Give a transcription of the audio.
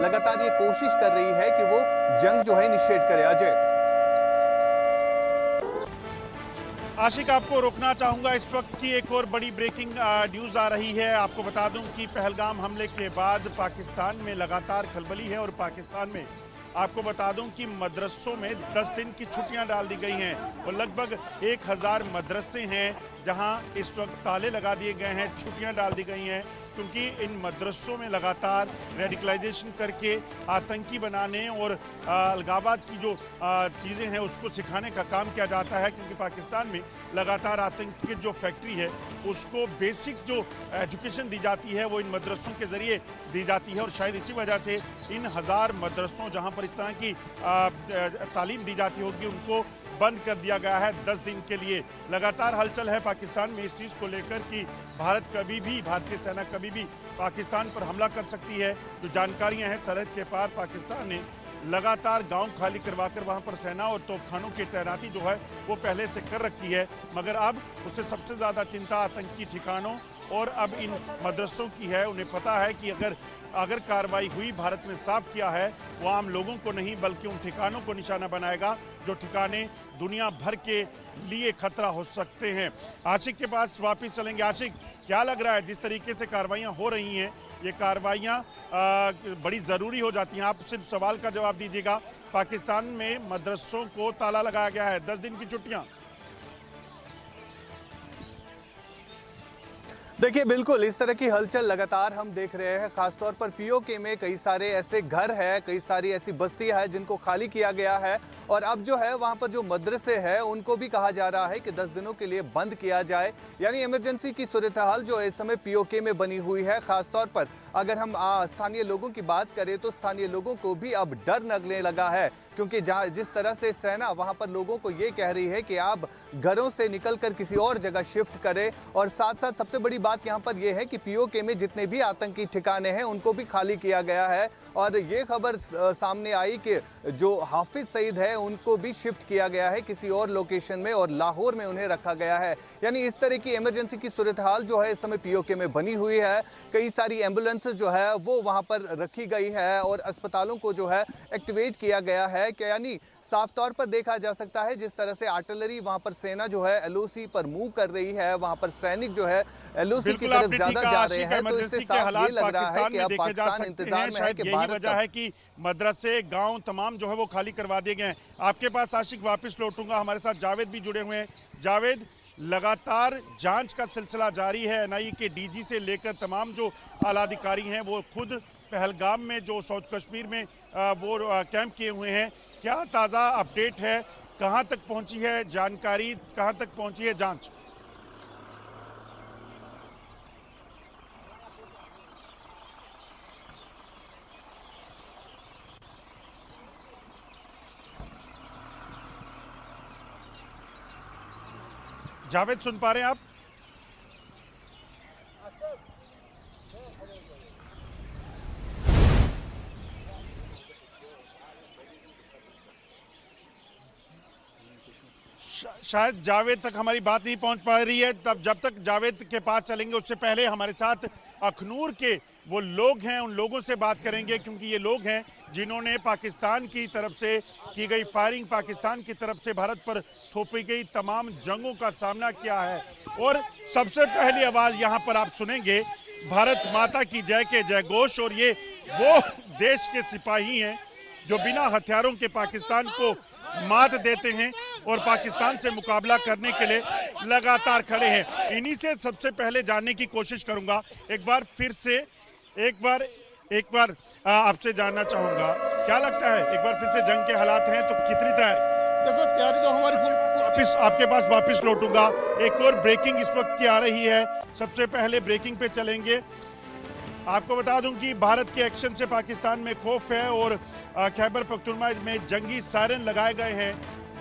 लगातार ये कोशिश कर रही है कि वो जंग जो है निषेध करे। अजय। आशिक, आपको रोकना चाहूंगा, इस वक्त की एक और बड़ी ब्रेकिंग न्यूज़ आ रही है। आपको बता दूं कि पहलगाम हमले के बाद पाकिस्तान में लगातार खलबली है और पाकिस्तान में आपको बता दूं कि मदरसों में 10 दिन की छुट्टियां डाल दी गई हैं और लगभग 1000 मदरसे हैं जहां इस वक्त ताले लगा दिए गए हैं, छुट्टियां डाल दी गई हैं, क्योंकि इन मदरसों में लगातार रेडिकलाइजेशन करके आतंकी बनाने और अलगाववाद की जो चीज़ें हैं उसको सिखाने का काम किया जाता है। क्योंकि पाकिस्तान में लगातार आतंक की जो फैक्ट्री है उसको बेसिक जो एजुकेशन दी जाती है वो इन मदरसों के ज़रिए दी जाती है और शायद इसी वजह से इन 1000 मदरसों जहाँ पर इस तरह की तालीम दी जाती होगी उनको बंद कर दिया गया है 10 दिन के लिए। लगातार हलचल है पाकिस्तान में इस चीज़ को लेकर कि भारतीय सेना कभी भी पाकिस्तान पर हमला कर सकती है। जो जानकारियां हैं, सरहद के पार पाकिस्तान ने लगातार गांव खाली करवाकर वहां पर सेना और तोपखानों की तैनाती जो है वो पहले से कर रखी है, मगर अब उससे सबसे ज़्यादा चिंता आतंकी ठिकानों और अब इन मदरसों की है। उन्हें पता है कि अगर कार्रवाई हुई, भारत ने साफ किया है, वो आम लोगों को नहीं बल्कि उन ठिकानों को निशाना बनाएगा जो ठिकाने दुनिया भर के लिए खतरा हो सकते हैं। आशिक के पास वापस चलेंगे। आशिक, क्या लग रहा है जिस तरीके से कार्रवाइयाँ हो रही हैं, ये कार्रवाइयाँ बड़ी ज़रूरी हो जाती हैं? आप सिर्फ सवाल का जवाब दीजिएगा। पाकिस्तान में मदरसों को ताला लगाया गया है, 10 दिन की छुट्टियाँ। देखिए, बिल्कुल इस तरह की हलचल लगातार हम देख रहे हैं। खासतौर पर पीओके में कई सारे ऐसे घर हैं, कई सारी ऐसी बस्तियां हैं जिनको खाली किया गया है और अब जो है वहां पर जो मदरसे हैं उनको भी कहा जा रहा है कि 10 दिनों के लिए बंद किया जाए। यानी इमरजेंसी की सूरत हाल जो इस समय पीओके में बनी हुई है। खासतौर पर अगर हम स्थानीय लोगों की बात करें तो स्थानीय लोगों को भी अब डर लगने लगा है, क्योंकि जिस तरह से सेना वहां पर लोगों को ये कह रही है कि आप घरों से निकलकर किसी और जगह शिफ्ट करें। और साथ साथ सबसे बड़ी बात यहां पर यह है कि पीओके में जितने भी आतंकी ठिकाने हैं उनको भी खाली किया गया है और ये खबर सामने आई कि जो हाफिज सईद है उनको भी शिफ्ट किया गया है किसी और लोकेशन में और लाहौर में उन्हें रखा गया है। यानी इस तरह की इमरजेंसी की सूरत हाल जो है इस समय पीओके में बनी हुई है। कई सारी एम्बुलेंस जो है वो वहां पर रखी गई है और अस्पतालों को जो है एक्टिवेट किया गया है। कि यानी साफ तौर पर देखा जा सकता है जिस तरह से आर्टिलरी वहां पर सेना जो है एलओसी पर मूव कर रही है, वहां पर सैनिक जो है एलओसी की तरफ ज्यादा जा रहे हैं। तो इससे साफ ये लग रहा है कि अब पाकिस्तान इंतजार में है कि यही वजह है कि मदरसे गांव तमाम जो है वो खाली करवा दिए गए हैं। आपके पास आशिक वापस लौटूंगा, हमारे साथ जावेद भी जुड़े हुए हैं। जावेद, लगातार जांच का सिलसिला जारी है। एनआईए के डीजी से लेकर तमाम जो आला अधिकारी हैं वो खुद पहलगाम में जो साउथ कश्मीर में वो कैंप किए हुए हैं। क्या ताज़ा अपडेट है, कहां तक पहुंची है जानकारी, कहां तक पहुंची है जांच? जावेद, सुन पा रहे हैं आप? शायद जावेद तक हमारी बात नहीं पहुंच पा रही है। तब जब तक जावेद के पास चलेंगे उससे पहले हमारे साथ अखनूर के वो लोग हैं, उन लोगों से बात करेंगे, क्योंकि ये लोग हैं जिन्होंने पाकिस्तान की तरफ से की गई फायरिंग, पाकिस्तान की तरफ से भारत पर थोपी गई तमाम जंगों का सामना किया है। और सबसे पहली आवाज़ यहाँ पर आप सुनेंगे भारत माता की जय के जयघोष। और ये वो देश के सिपाही हैं जो बिना हथियारों के पाकिस्तान को मात देते हैं और पाकिस्तान से मुकाबला करने के लिए लगातार खड़े हैं। इन्हीं से सबसे पहले जानने की कोशिश करूंगा, एक बार आपसे जानना चाहूंगा, क्या लगता है एक बार फिर से जंग के हालात हैं तो कितनी तैयारी? देखो, तैयारी तो हमारी वापिस आपके पास वापस लौटूंगा। एक और ब्रेकिंग इस वक्त की आ रही है, सबसे पहले ब्रेकिंग पे चलेंगे। आपको बता दूं कि भारत के एक्शन से पाकिस्तान में खौफ है और खैबर पख्तूनख्वा में जंगी सायरन लगाए गए हैं।